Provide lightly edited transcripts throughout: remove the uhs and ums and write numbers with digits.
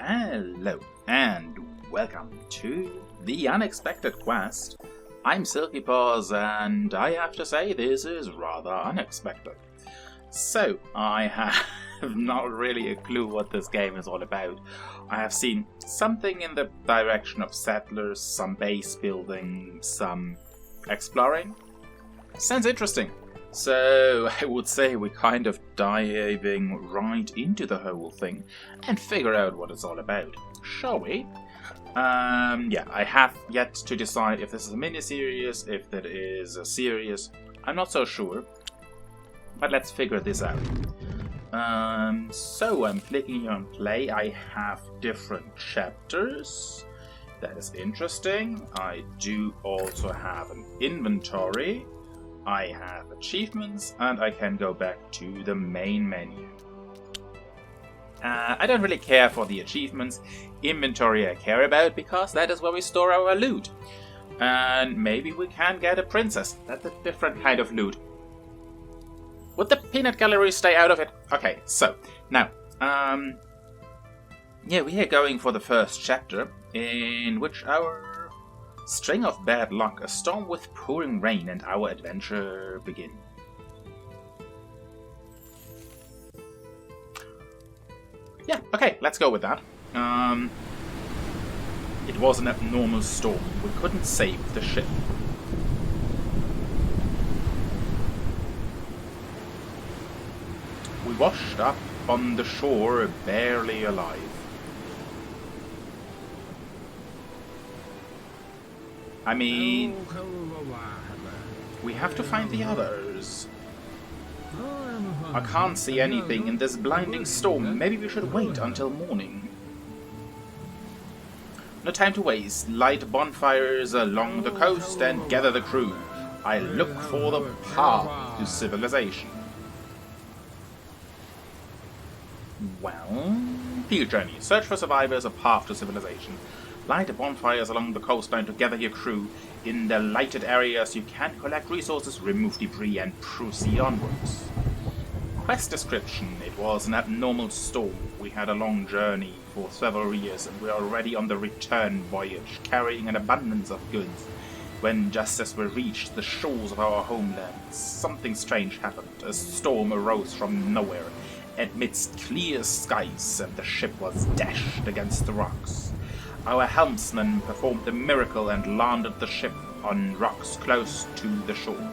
Hello and welcome to the unexpected quest. I'm Silky Paws and I have to say this is rather unexpected. So, I have not really a clue what this game is all about. I have seen something in the direction of settlers, some base building, some exploring. Sounds interesting. So, I would say we're kind of diving right into the whole thing and figure out what it's all about. Shall we? Yeah, I have yet to decide if this is a mini-series, if that is a series. I'm not so sure. But let's figure this out. So I'm clicking here on play. I have different chapters. That is interesting. I do also have an inventory. I have achievements, and I can go back to the main menu. I don't really care for the achievements. Inventory I care about, because that is where we store our loot. And maybe we can get a princess. That's a different kind of loot. Would the peanut gallery stay out of it? Okay, so, now, yeah, we are going for the first chapter, in which our string of bad luck, a storm with pouring rain, and our adventure begin. Yeah, okay, let's go with that. It was an abnormal storm. We couldn't save the ship. We washed up on the shore, barely alive. I mean, we have to find the others. I can't see anything in this blinding storm. Maybe we should wait until morning. No time to waste. Light bonfires along the coast and gather the crew. I look for the path to civilization. Well, field journey. Search for survivors, a path to civilization. Light bonfires along the coastline to gather your crew. In the lighted areas you can collect resources, remove debris and proceed onwards. Quest description. It was an abnormal storm. We had a long journey for several years and we are already on the return voyage, carrying an abundance of goods. When just as we reached the shores of our homeland, something strange happened. A storm arose from nowhere amidst clear skies and the ship was dashed against the rocks. Our helmsman performed a miracle and landed the ship on rocks close to the shore.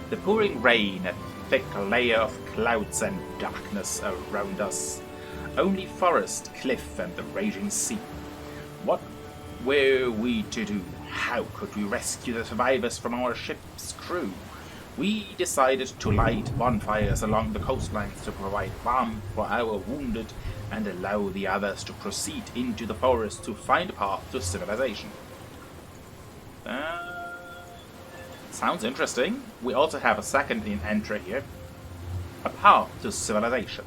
The pouring rain, a thick layer of clouds and darkness around us. Only forest, cliff and the raging sea. What were we to do? How could we rescue the survivors from our ship's crew? We decided to light bonfires along the coastlines to provide warmth for our wounded and allow the others to proceed into the forest to find a path to civilization. Sounds interesting. We also have a second entry here. A path to civilization.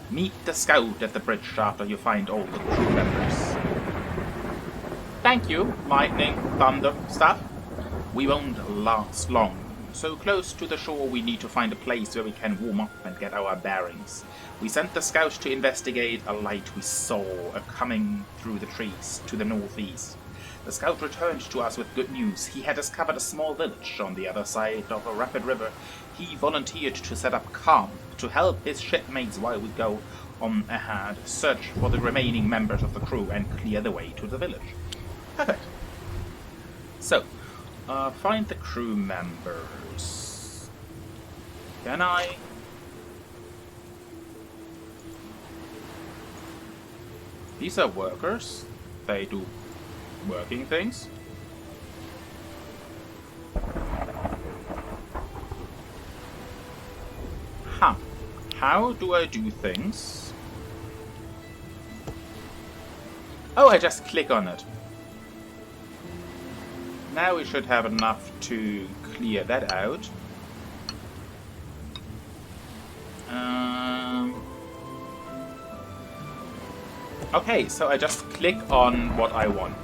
Meet the scout at the bridge after you find all the crew members. Thank you, lightning, thunder, stuff. We won't last long. So close to the shore we need to find a place where we can warm up and get our bearings. We sent the scout to investigate a light we saw coming through the trees to the northeast. The scout returned to us with good news. He had discovered a small village on the other side of a rapid river. He volunteered to set up camp to help his shipmates while we go on ahead, search for the remaining members of the crew and clear the way to the village. Perfect. So, find the crew members. Can I? These are workers. They do working things. Huh. How do I do things? Oh, I just click on it. Now we should have enough to clear that out. Okay, so I just click on what I want.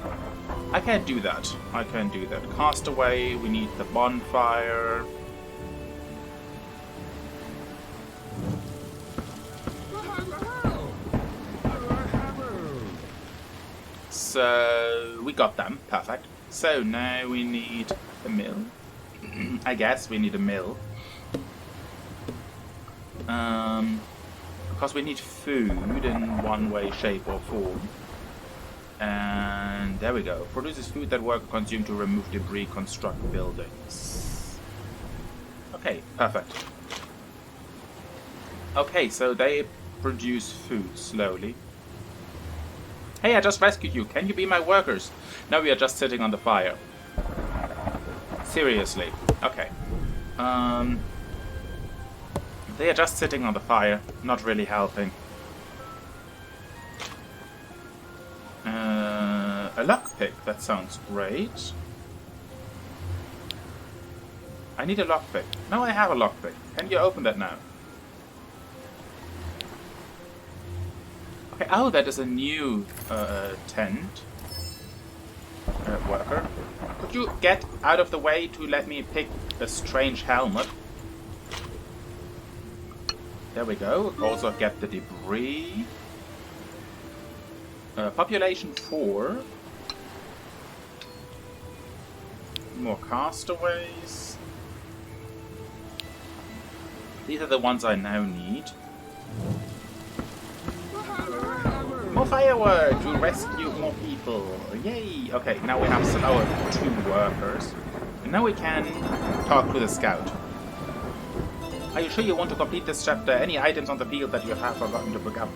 I can do that. I can do that. Castaway, we need the bonfire. So we got them. Perfect. So now we need a mill. I guess we need a mill. Because we need food in one way, shape or form. And there we go. Produces food that workers consume to remove debris, construct buildings. Okay, perfect. Okay, so they produce food slowly. Hey, I just rescued you. Can you be my workers? No, we are just sitting on the fire. Seriously. Okay. They are just sitting on the fire, not really helping. A lockpick, that sounds great. I need a lockpick. No, I have a lockpick. Can you open that now? Okay, oh, that is a new tent. Worker. Could you get out of the way to let me pick a strange helmet? There we go. Also get the debris. Population 4. More castaways. These are the ones I now need. More firework to rescue more people. Yay! Okay, now we have our 2 workers. And now we can talk to the scout. Are you sure you want to complete this chapter? Any items on the field that you have forgotten to pick up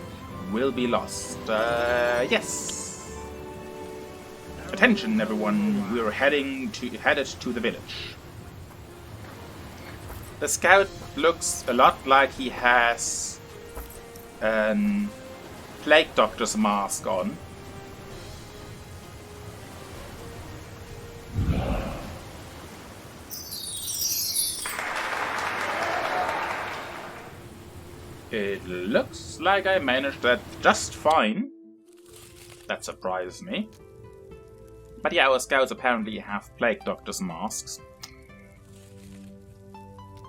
will be lost. Yes. Attention, everyone. We're headed to the village. The scout looks a lot like he has an plague doctor's mask on. It looks like I managed that just fine. That surprises me. But yeah, our scouts apparently have plague doctor's masks.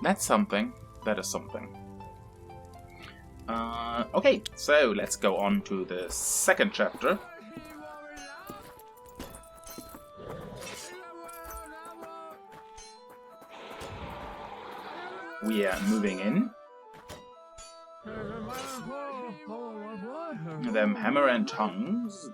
That's something. That is something. Okay, so let's go on to the second chapter. We are moving in. Them hammer and tongues.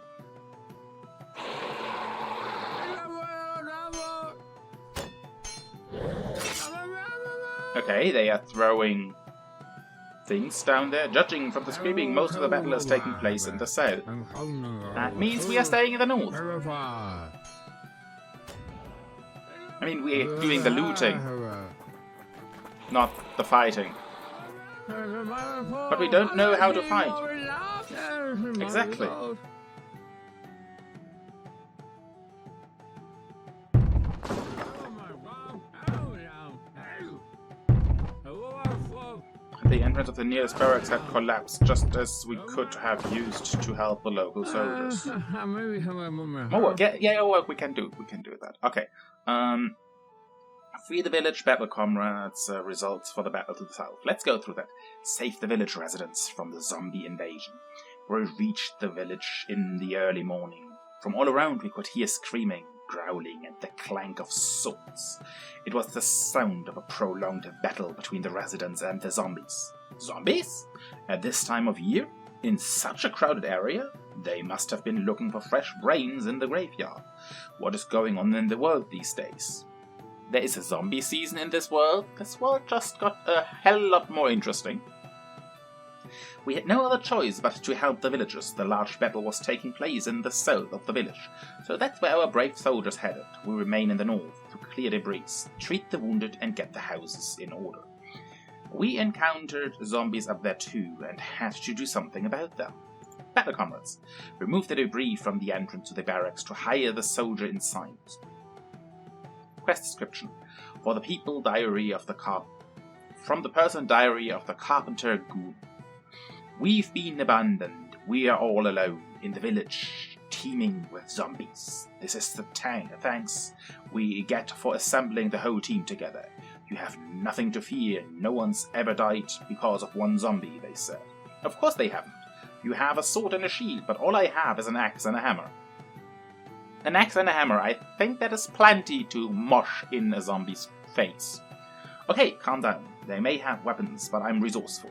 Okay, they are throwing things down there. Judging from the screaming, most of the battle is taking place in the south. That means we are staying in the north. I mean, we're doing the looting, not the fighting. But we don't know how to fight. Exactly. The entrance of the nearest barracks had collapsed, just as we could have used to help the local soldiers. More work. Yeah, work. We can do that. Okay. Free the village, battle comrades, results for the battle to the south. Let's go through that. Save the village residents from the zombie invasion. We reached the village in the early morning. From all around we could hear screaming, growling, and the clank of swords. It was the sound of a prolonged battle between the residents and the zombies. Zombies? At this time of year? In such a crowded area? They must have been looking for fresh brains in the graveyard. What is going on in the world these days? There is a zombie season in this world. This world just got a hell lot more interesting. We had no other choice but to help the villagers. The large battle was taking place in the south of the village, so that's where our brave soldiers headed. We remain in the north to clear debris, treat the wounded, and get the houses in order. We encountered zombies up there too, and had to do something about them. Battle comrades, remove the debris from the entrance to the barracks to hire the soldier inside. Quest description: for the people, diary of the from the person diary of the carpenter Goon. We've been abandoned. We are all alone in the village, teeming with zombies. This is the thanks we get for assembling the whole team together. You have nothing to fear. No one's ever died because of one zombie, they said. Of course they haven't. You have a sword and a shield, but all I have is an axe and a hammer. an axe and a hammer. I think that is plenty to mush in a zombie's face. Okay, calm down. They may have weapons, but I'm resourceful.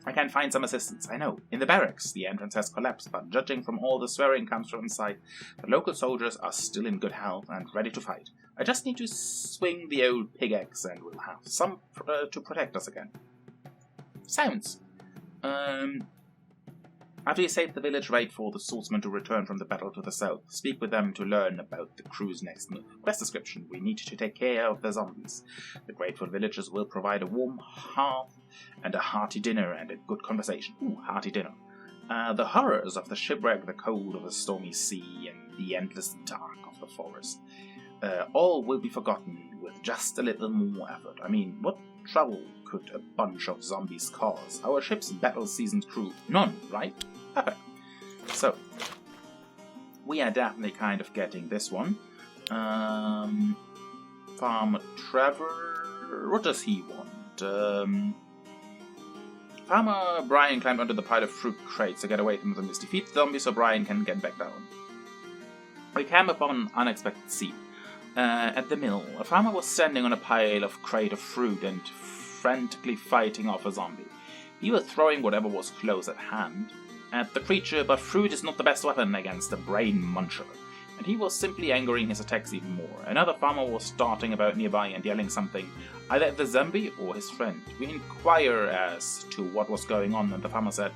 I can find some assistance, I know. In the barracks, the entrance has collapsed, but judging from all the swearing comes from inside, the local soldiers are still in good health and ready to fight. I just need to swing the old pickaxe and we'll have some to protect us again. Sounds. After you save the village, wait for the swordsmen to return from the battle to the south. Speak with them to learn about the crew's next move. Quest description. We need to take care of the zombies. The grateful villagers will provide a warm hearth and a hearty dinner and a good conversation. Ooh, hearty dinner. The horrors of the shipwreck, the cold of the stormy sea, and the endless dark of the forest. All will be forgotten with just a little more effort. I mean, what trouble could a bunch of zombies cause? Our ship's battle-seasoned crew? None, right? Perfect. So, we are definitely kind of getting this one. Farmer Trevor... What does he want? Farmer Brian climbed onto the pile of fruit crates to get away from the zombies. Defeat the zombies so Brian can get back down. We came upon an unexpected scene. At the mill, a farmer was standing on a pile of crate of fruit and frantically fighting off a zombie. He was throwing whatever was close at hand at the creature, but fruit is not the best weapon against a brain muncher, and he was simply angering his attacks even more. Another farmer was darting about nearby and yelling something, either at the zombie or his friend. We inquire as to what was going on, and the farmer said,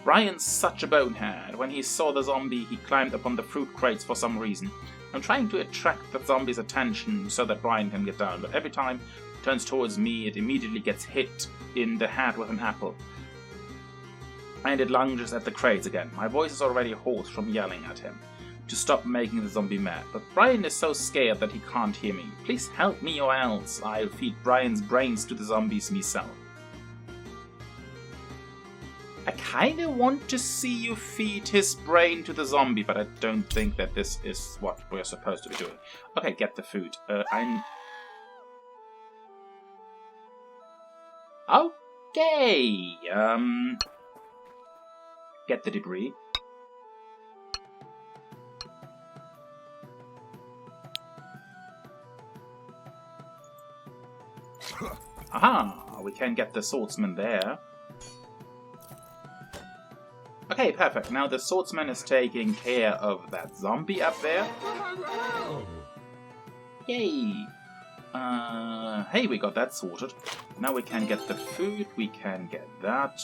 Brian's such a bonehead. When he saw the zombie, he climbed upon the fruit crates for some reason. I'm trying to attract the zombie's attention so that Brian can get down, but every time it turns towards me, it immediately gets hit in the head with an apple. And it lunges at the crates again. My voice is already hoarse from yelling at him to stop making the zombie mad, but Brian is so scared that he can't hear me. Please help me or else I'll feed Brian's brains to the zombies myself. I kinda want to see you feed his brain to the zombie, but I don't think that this is what we're supposed to be doing. Okay, get the food. Okay, get the debris. Aha, we can get the swordsman there. Okay, perfect. Now the swordsman is taking care of that zombie up there. Yay! Hey, we got that sorted. Now we can get the food, we can get that.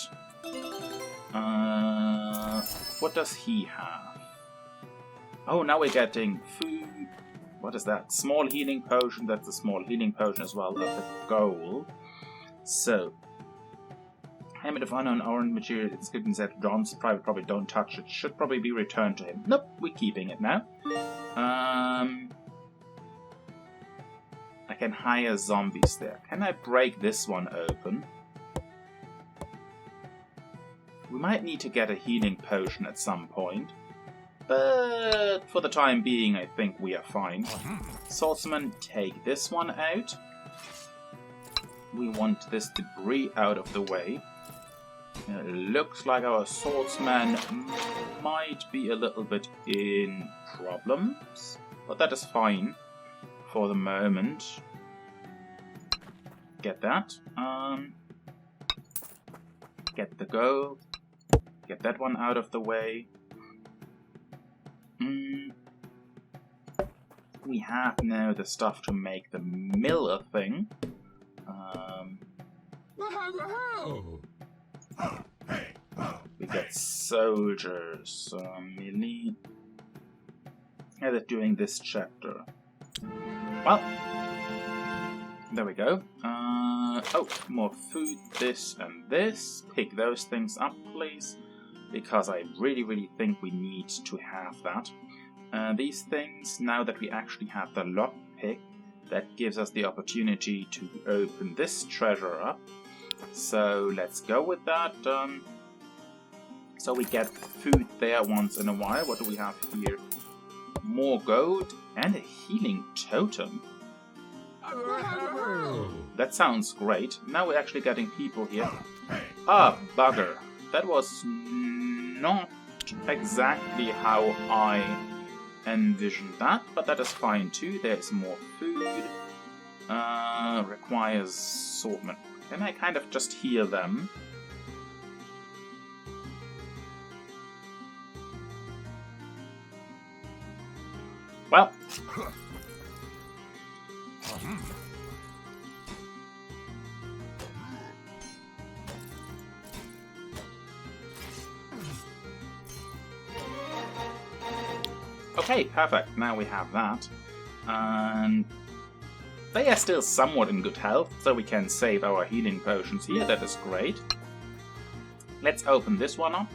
What does he have? Oh, now we're getting food. What is that? Small healing potion. That's a small healing potion as well of the goal. So, Helmet of Unknown orange material. It's given that John's private property. Don't touch it. Should probably be returned to him. Nope, we're keeping it now. I can hire zombies there. Can I break this one open? We might need to get a healing potion at some point. But for the time being, I think we are fine. Swordsman, take this one out. We want this debris out of the way. It looks like our swordsman might be a little bit in problems, but that is fine for the moment. Get that. Get the gold. Get that one out of the way. We have now the stuff to make the miller thing. We got soldiers. Melee. Yeah, they're doing this chapter. Well, there we go. Oh, more food, this and this. Pick those things up, please. Because I really think we need to have that. These things, now that we actually have the lockpick, that gives us the opportunity to open this treasure up. So let's go with that. So we get food there once in a while. What do we have here? More gold and a healing totem. That sounds great. Now we're actually getting people here. Ah, bugger. That was not exactly how I envision that, but that is fine too. There's more food. Requires assortment. Can I kind of just heal them? Well. Okay, perfect. Now we have that. And they are still somewhat in good health, so we can save our healing potions here. That is great. Let's open this one up.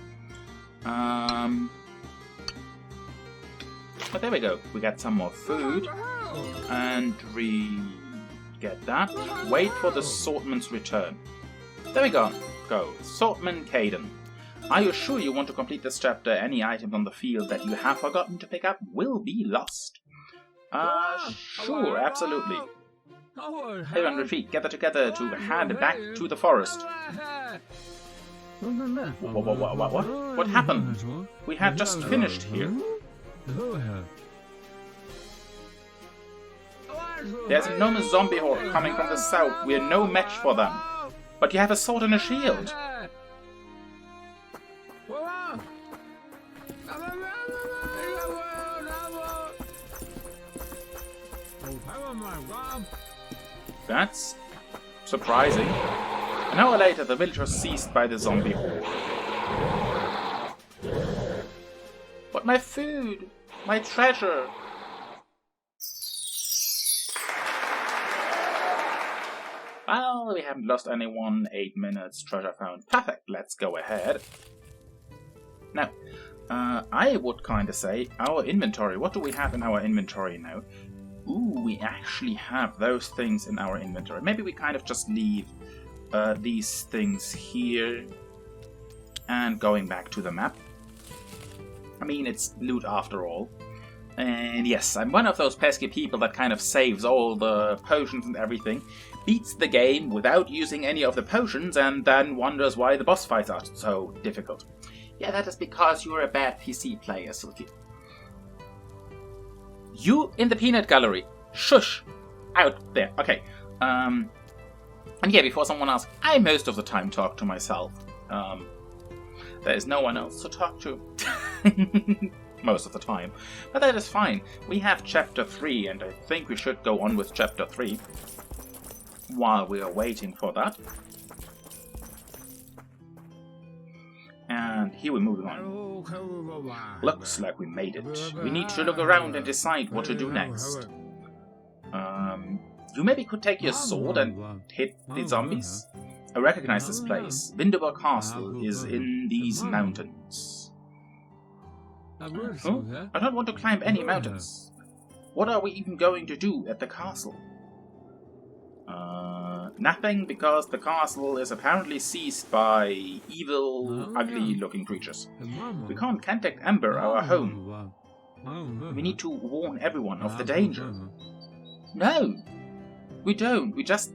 But there we go. We got some more food. And get that. Wait for the Swordman's return. There we go. Swordman Caden. Are you sure you want to complete this chapter? Any items on the field that you have forgotten to pick up will be lost. Sure, absolutely. Everyone retreat, gather together to head back to the forest. What happened? We had just finished here. There's an enormous zombie horde coming from the south. We're no match for them. But you have a sword and a shield. That's surprising. An hour later, the village was seized by the zombie horde. But my food! My treasure! Well, we haven't lost anyone. 8 minutes, treasure found. Perfect, let's go ahead. Now, I would kind of say, our inventory. What do we have in our inventory now? Ooh, we actually have those things in our inventory. Maybe we kind of just leave these things here and going back to the map. I mean, it's loot after all. And yes, I'm one of those pesky people that kind of saves all the potions and everything, beats the game without using any of the potions, and then wonders why the boss fights are so difficult. Yeah, that is because you're a bad PC player, Silky. You in the peanut gallery. Shush. Out there. Okay. And yeah, before someone asks, I most of the time talk to myself. There is no one else to talk to. Most of the time. But that is fine. We have chapter 3, and I think we should go on with chapter 3. While we are waiting for that. And here we're moving on. Looks like we made it. We need to look around and decide what to do next. You maybe could take your sword and hit the zombies? I recognize this place. Windover Castle is in these mountains. Huh? I don't want to climb any mountains. What are we even going to do at the castle? Nothing, because the castle is apparently seized by evil, ugly-looking creatures. We can't contact Amber, our home. We need to warn everyone of the danger. No, we don't. We just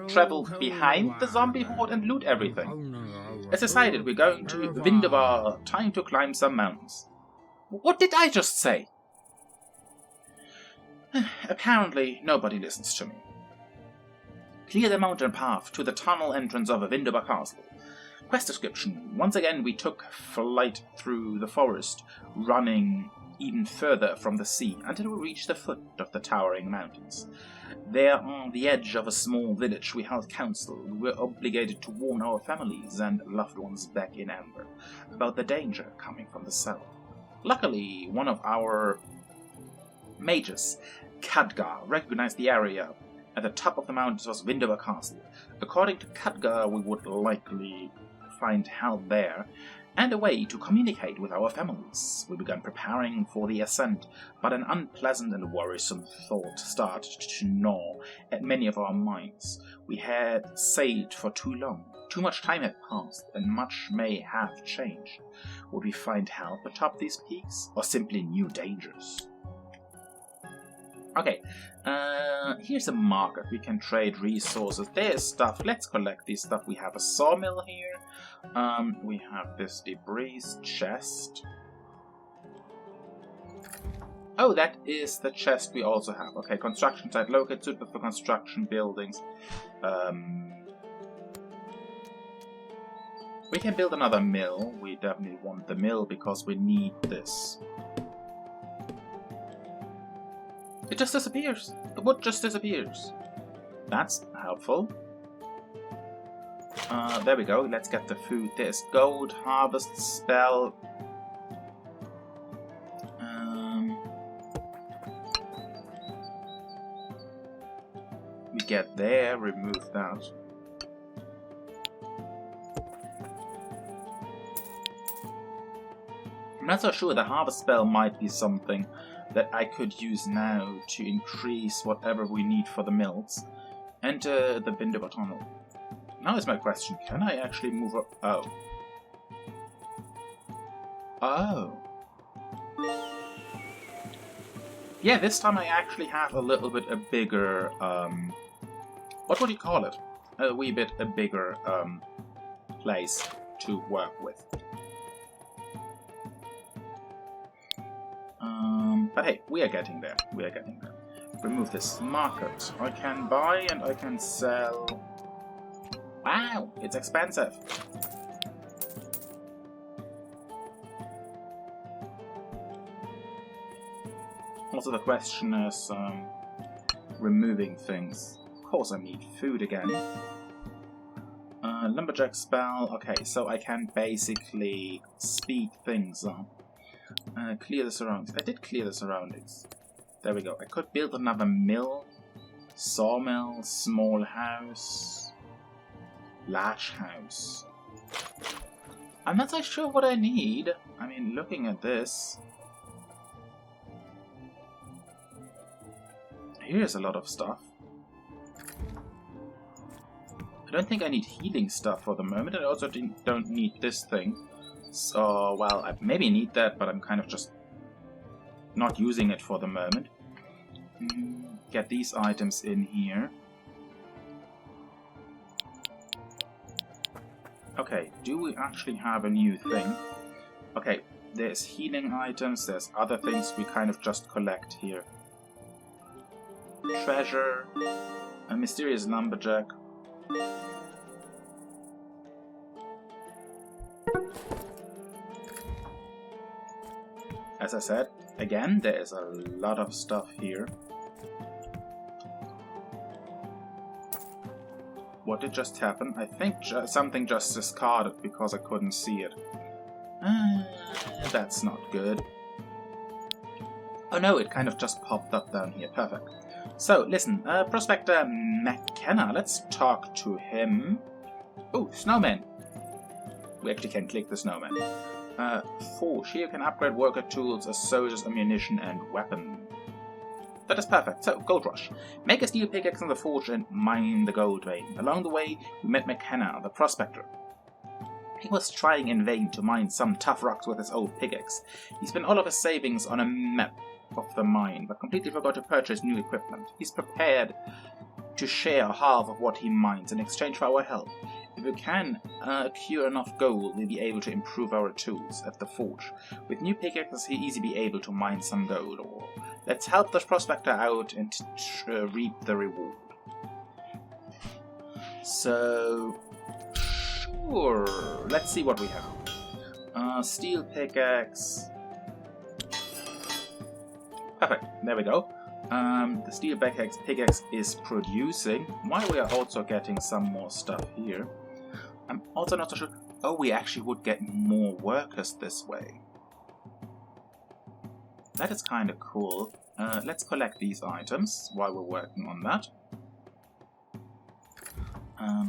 travel behind the zombie horde and loot everything. As decided, we're going to Windover. Time to climb some mountains. What did I just say? Apparently, nobody listens to me. Clear the mountain path to the tunnel entrance of Windover Castle. Quest description. Once again, we took flight through the forest, running even further from the sea until we reached the foot of the towering mountains. There, on the edge of a small village, we held council. We were obligated to warn our families and loved ones back in Amber about the danger coming from the south. Luckily, one of our mages, Khadgar, recognized the area. At the top of the mountains was Windover Castle. According to Khadgar, we would likely find help there, and a way to communicate with our families. We began preparing for the ascent, but an unpleasant and worrisome thought started to gnaw at many of our minds. We had sailed for too long. Too much time had passed, and much may have changed. Would we find help atop these peaks, or simply new dangers? Okay, here's a market. We can trade resources. There's stuff. Let's collect this stuff. We have a sawmill here. We have this debris chest. Oh, that is the chest we also have. Okay, construction site located, suitable for construction buildings. We can build another mill. We definitely want the mill because we need this. It just disappears. The wood just disappears. That's helpful. There we go. Let's get the food. There's gold harvest spell. We get there. Remove that. I'm not so sure. The harvest spell might be something that I could use now to increase whatever we need for the mills. Enter the Bindover tunnel. Now is my question, can I actually move up? Oh. Oh. Yeah, this time I actually have a little bit a bigger, what would you call it? A wee bit a bigger, place to work with. But hey, we are getting there. We are getting there. Remove this market. I can buy and I can sell. Wow, it's expensive. Also the question is removing things. Of course I need food again. Lumberjack spell. Okay, so I can basically speed things up. Clear the surroundings. I did clear the surroundings. There we go. I could build another mill, sawmill, small house, large house. I'm not so sure what I need. I mean, looking at this, here's a lot of stuff. I don't think I need healing stuff for the moment. I also don't need this thing. So, well, I maybe need that, but I'm kind of just not using it for the moment. Get these items in here. Okay, do we actually have a new thing? Okay, there's healing items, there's other things we kind of just collect here. Treasure, a mysterious lumberjack. As I said, again, there is a lot of stuff here. What did just happen? I think something just discarded because I couldn't see it. That's not good. Oh no, it kind of just popped up down here. Perfect. So, listen, Prospector McKenna, let's talk to him. Oh, snowman. We actually can click the snowman. Forge. Here you can upgrade worker tools, a soldier's ammunition, and weapon. That is perfect. So, Gold Rush. Make a steel pickaxe in the forge and mine the gold vein. Along the way, we met McKenna, the prospector. He was trying in vain to mine some tough rocks with his old pickaxe. He spent all of his savings on a map of the mine, but completely forgot to purchase new equipment. He's prepared to share half of what he mines in exchange for our help. If we can accrue enough gold, we'll be able to improve our tools at the forge. With new pickaxes, he'll easily be able to mine some gold ore. Let's help the prospector out and reap the reward. So, sure. Let's see what we have. Steel pickaxe. Perfect. There we go. The steel pickaxe is producing, while we are also getting some more stuff here. I'm also not so sure. Oh, we actually would get more workers this way. That is kind of cool. Let's collect these items while we're working on that.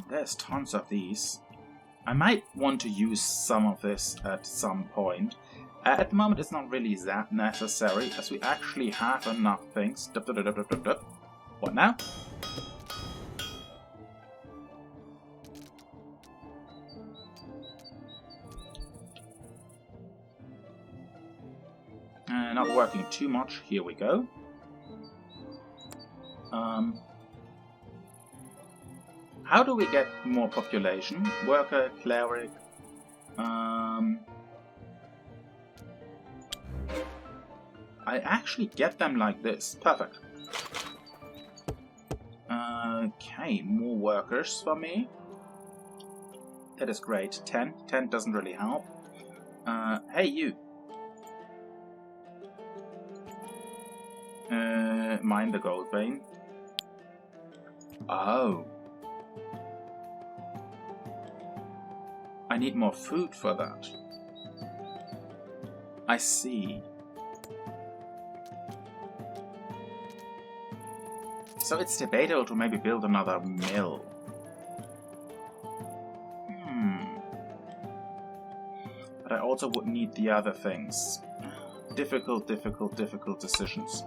There's tons of these. I might want to use some of this at some point. At the moment, it's not really that necessary, as we actually have enough things. What now? Not working too much. Here we go. How do we get more population? Worker, cleric. I actually get them like this. Perfect. Okay, more workers for me. That is great. 10. 10 doesn't really help. Hey, you. Mine the gold vein. Oh. I need more food for that. I see. So it's debatable to maybe build another mill. But I also would need the other things. Difficult decisions.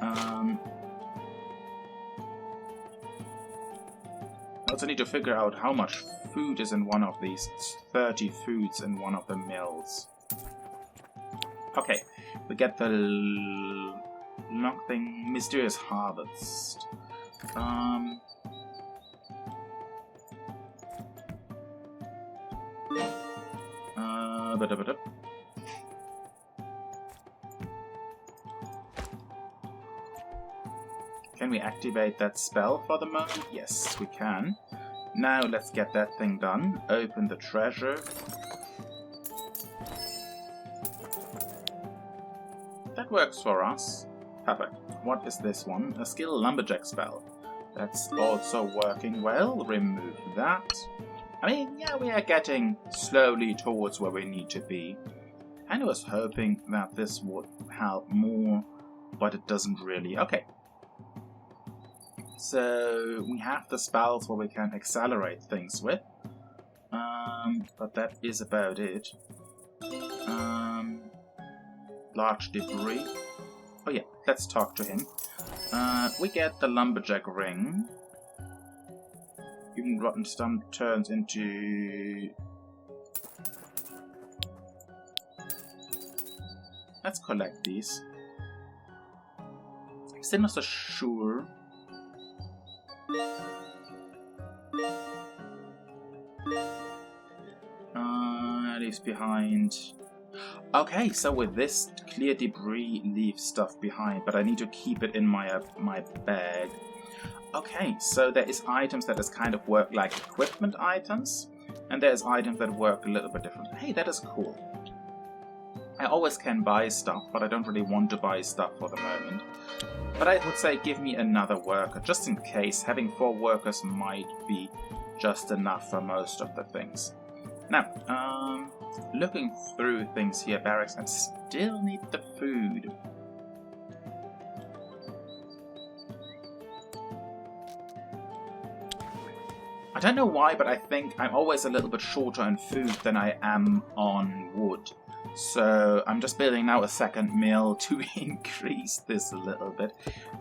I also need to figure out how much food is in one of these. It's 30 foods in one of the mills. Okay, we get the nothing mysterious harvest. Can we activate that spell for the moment? Yes, we can. Now let's get that thing done. Open the treasure. That works for us. Perfect. What is this one? A skill lumberjack spell. That's also working well. Remove that. I mean, yeah, we are getting slowly towards where we need to be. And I was hoping that this would help more, but it doesn't really. Okay. So we have the spells where we can accelerate things with. But that is about it. Large debris. Oh yeah, let's talk to him. We get the lumberjack ring. Even rotten stump turns into... Let's collect these. Still not so sure. Leaves behind... Okay, so with this, clear debris leaves stuff behind, but I need to keep it in my bag. Okay, so there is items that is kind of work like equipment items, and there's items that work a little bit different. Hey, that is cool. I always can buy stuff, but I don't really want to buy stuff for the moment. But I would say give me another worker, just in case. Having 4 workers might be just enough for most of the things. Now, looking through things here, barracks, and still need the food. I don't know why, but I think I'm always a little bit shorter on food than I am on wood. So I'm just building now a second mill to increase this a little bit,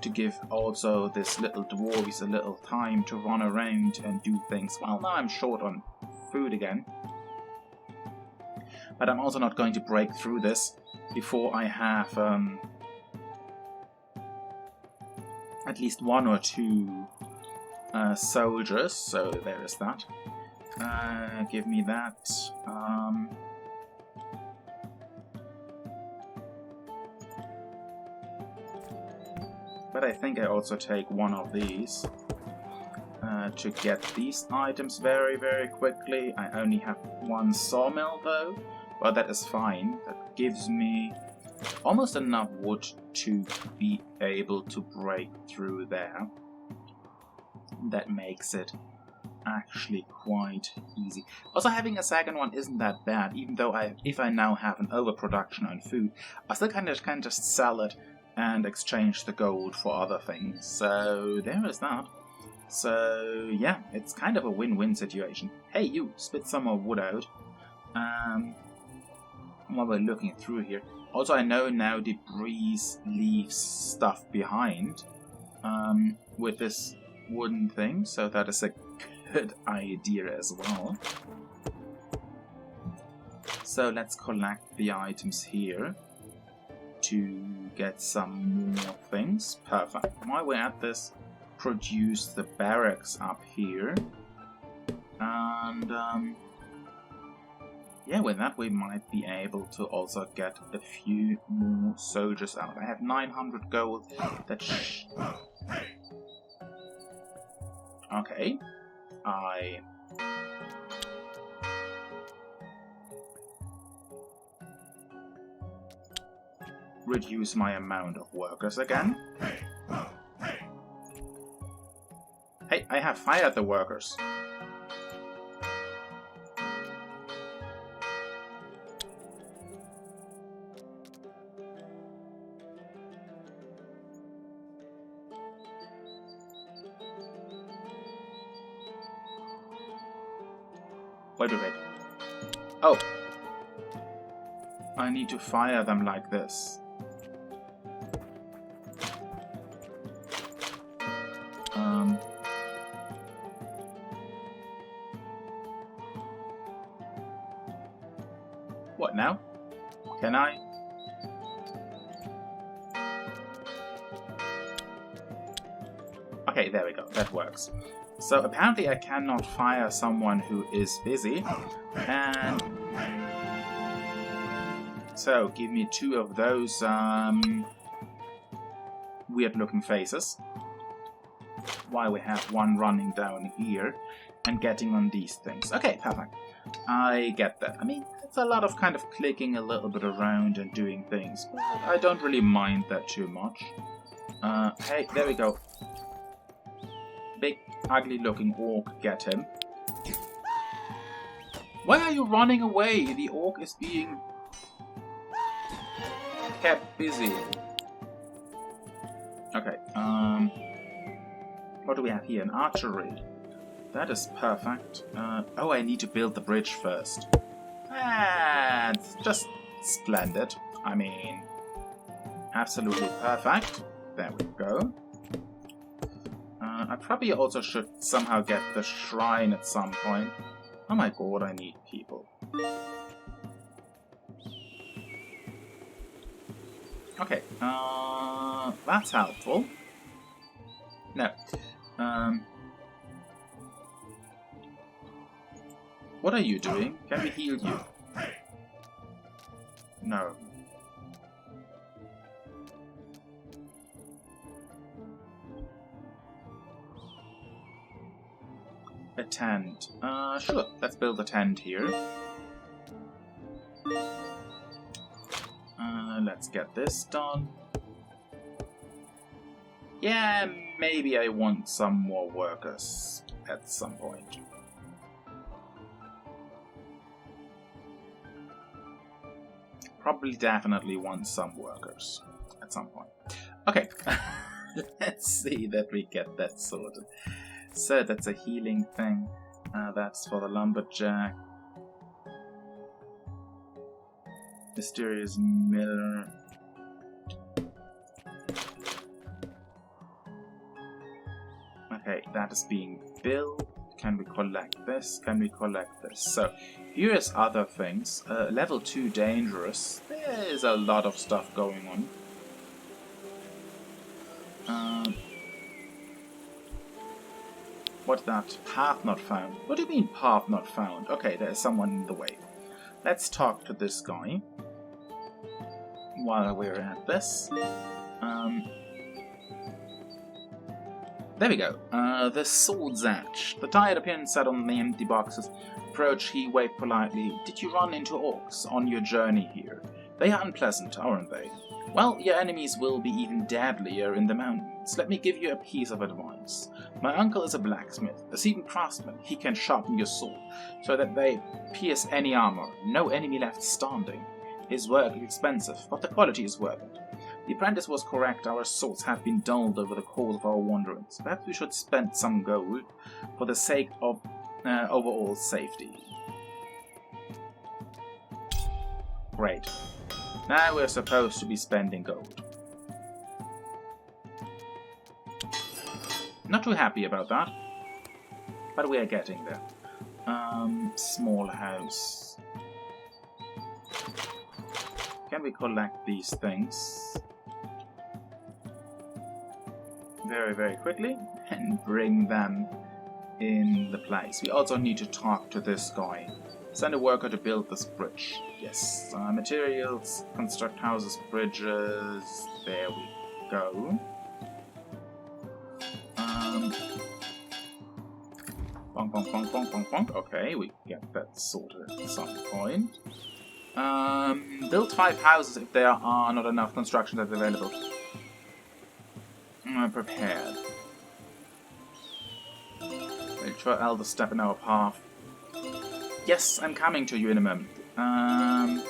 to give also this little dwarves a little time to run around and do things. Well, now I'm short on food again. But I'm also not going to break through this before I have at least 1 or 2 soldiers, so there is that. Give me that. But I think I also take 1 of these to get these items very, very quickly. I only have 1 sawmill though. Well, that is fine. That gives me almost enough wood to be able to break through there. That makes it actually quite easy. Also, having a second one isn't that bad, even though if I now have an overproduction on food, I still can just sell it and exchange the gold for other things. So there is that. So yeah, it's kind of a win-win situation. Hey, you, spit some more wood out. While we're looking through here. Also, I know now debris leaves stuff behind with this wooden thing, so that is a good idea as well. So let's collect the items here to get some more things. Perfect. While we're at this, produce the barracks up here. And Yeah, with that we might be able to also get a few more soldiers out. I have 900 gold. Okay. I reduce my amount of workers again. Hey, I have fired the workers. Wait a minute. Oh. I need to fire them like this. What now? Can I? Okay, there we go. That works. So apparently I cannot fire someone who is busy. And so give me 2 of those weird looking faces. While we have one running down here and getting on these things. Okay, perfect. I get that. I mean, it's a lot of kind of clicking a little bit around and doing things. But I don't really mind that too much. Hey, there we go. Big, ugly looking orc, get him. Why are you running away? The orc is being kept busy. Okay, what do we have here? An archery. That is perfect. Oh, I need to build the bridge first. It's just splendid. I mean, absolutely perfect. There we go. I probably also should somehow get the shrine at some point. Oh my god, I need people. Okay, that's helpful. No. What are you doing? Can we heal you? No. A tent. Sure, let's build a tent here. Let's get this done. Yeah, maybe I want some more workers at some point. Probably definitely want some workers at some point. Okay, let's see that we get that sorted. So that's a healing thing. That's for the lumberjack. Mysterious miller. Okay, that is being built. Can we collect this? Can we collect this? So, here's other things. Level 2 dangerous. There's a lot of stuff going on. What's that? Path not found. What do you mean path not found? Okay, there's someone in the way. Let's talk to this guy while we're at this. There we go. The Sword's Edge. The tired appearance sat on the empty boxes. Approach, he waved politely. Did you run into orcs on your journey here? They are unpleasant, aren't they? Well, your enemies will be even deadlier in the mountains. Let me give you a piece of advice. My uncle is a blacksmith, a seasoned craftsman. He can sharpen your sword, so that they pierce any armor, no enemy left standing. His work is expensive, but the quality is worth it. The apprentice was correct, our swords have been dulled over the course of our wanderings. Perhaps we should spend some gold for the sake of overall safety. Great. Now we're supposed to be spending gold. Not too happy about that, but we are getting there. Small house. Can we collect these things very, very quickly and bring them in the place? We also need to talk to this guy. Send a worker to build this bridge. Yes. Materials, construct houses, bridges. There we go. Bonk, bonk, bonk, bonk, bonk, bonk. Okay, we get that sorted at some point. Build 5 houses if there are not enough construction that's available. Prepared. Wait for Elder step in our path. Yes, I'm coming to you in a moment. Man,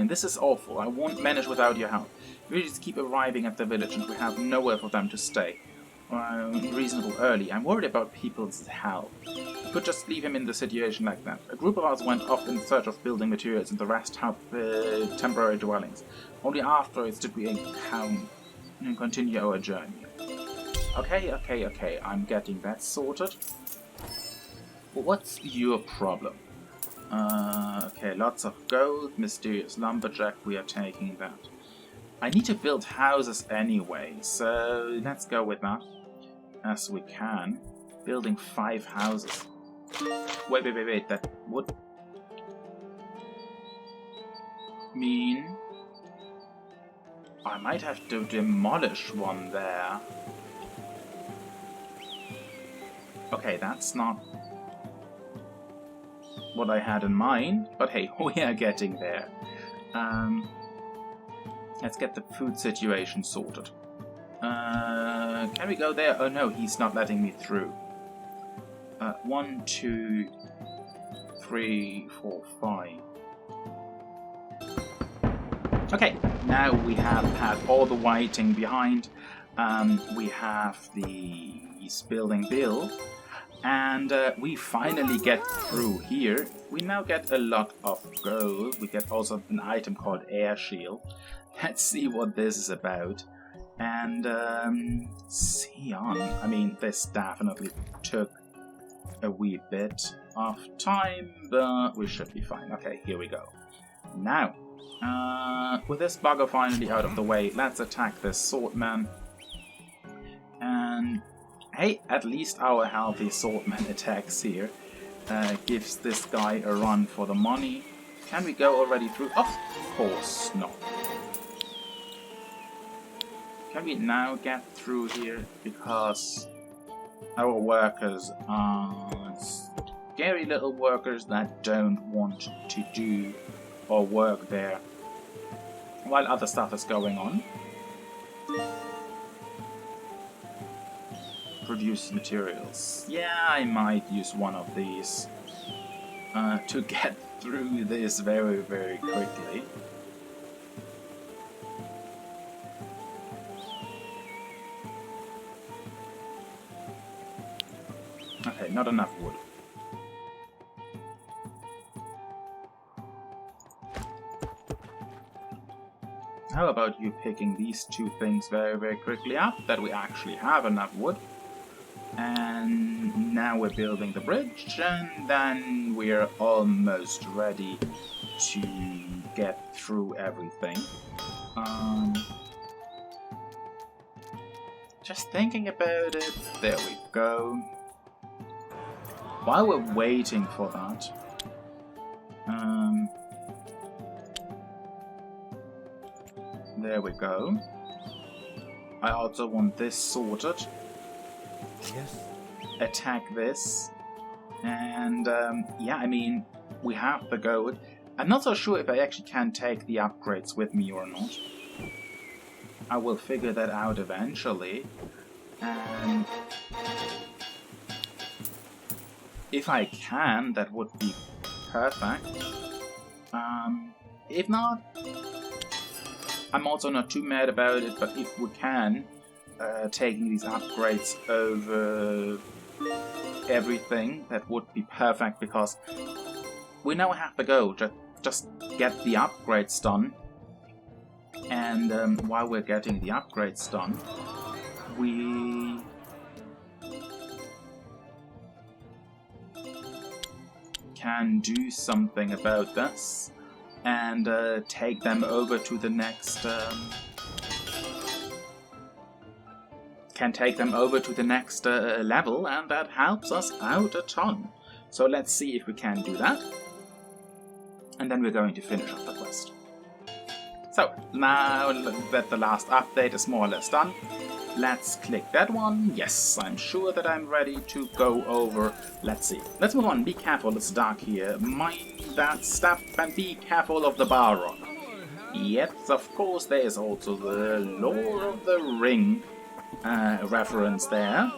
this is awful. I won't manage without your help. We just keep arriving at the village and we have nowhere for them to stay. Reasonable early. I'm worried about people's health. We could just leave him in the situation like that. A group of us went off in search of building materials and the rest helped temporary dwellings. Only afterwards did we encounter and continue our journey. Okay. I'm getting that sorted. Well, what's your problem? Okay, lots of gold, mysterious lumberjack, we are taking that. I need to build houses anyway, so let's go with that. As we can. Building 5 houses. Wait, that would mean I might have to demolish one there. Okay, that's not what I had in mind, but hey, we are getting there. Let's get the food situation sorted. Can we go there? Oh no, he's not letting me through. 1, 2, 3, 4, 5. Okay, now we have had all the waiting behind. We have the building build. And we finally get through here. We now get a lot of gold. We get also an item called Air Shield. Let's see what this is about. And see on. I mean, this definitely took a wee bit of time, but we should be fine. Okay, here we go. Now, with this bugger finally out of the way, let's attack this swordman. And hey, at least our healthy swordman attacks here gives this guy a run for the money. Can we go already through? Of course not. Can we now get through here? Because our workers are scary little workers that don't want to do or work there while other stuff is going on. Produce materials. Yeah, I might use one of these to get through this very, very quickly. Okay, not enough wood. How about you picking these 2 things very, very quickly up, that we actually have enough wood. And now we're building the bridge, and then we're almost ready to get through everything. Just thinking about it. There we go. While we're waiting for that, there we go. I also want this sorted. Yes. Attack this. And yeah, I mean, we have the gold. I'm not so sure if I actually can take the upgrades with me or not. I will figure that out eventually. And if I can, that would be perfect. If not, I'm also not too mad about it, but if we can, taking these upgrades over everything, that would be perfect, because we now have to go. Just get the upgrades done, and while we're getting the upgrades done, we can do something about this and take them over to the next level, and that helps us out a ton. So let's see if we can do that. and then we're going to finish off the quest. So, now that the last update is more or less done, let's click that one. Yes, I'm sure that I'm ready to go over. Let's see. Let's move on. Be careful, it's dark here. Mind that step and be careful of the Balrog. Yes, of course, there is also the Lord of the Ring reference there.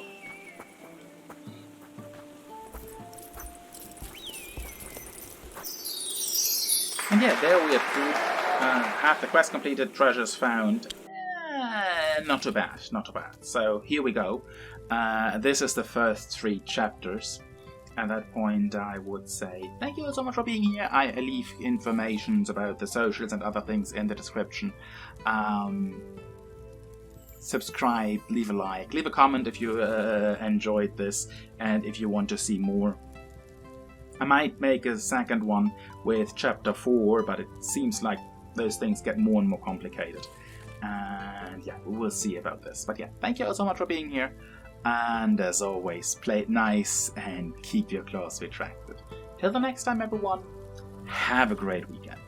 And yeah, there we are through. Half the quest completed, treasures found. Not too bad, not too bad. So here we go. This is the first 3 chapters. At that point, I would say thank you so much for being here. I leave information about the socials and other things in the description. Subscribe, leave a like, leave a comment if you enjoyed this and if you want to see more. I might make a second one with chapter 4, but it seems like those things get more and more complicated. And yeah, we'll see about this. But yeah, thank you all so much for being here. And as always, play it nice and keep your claws retracted. Till the next time, everyone, have a great weekend.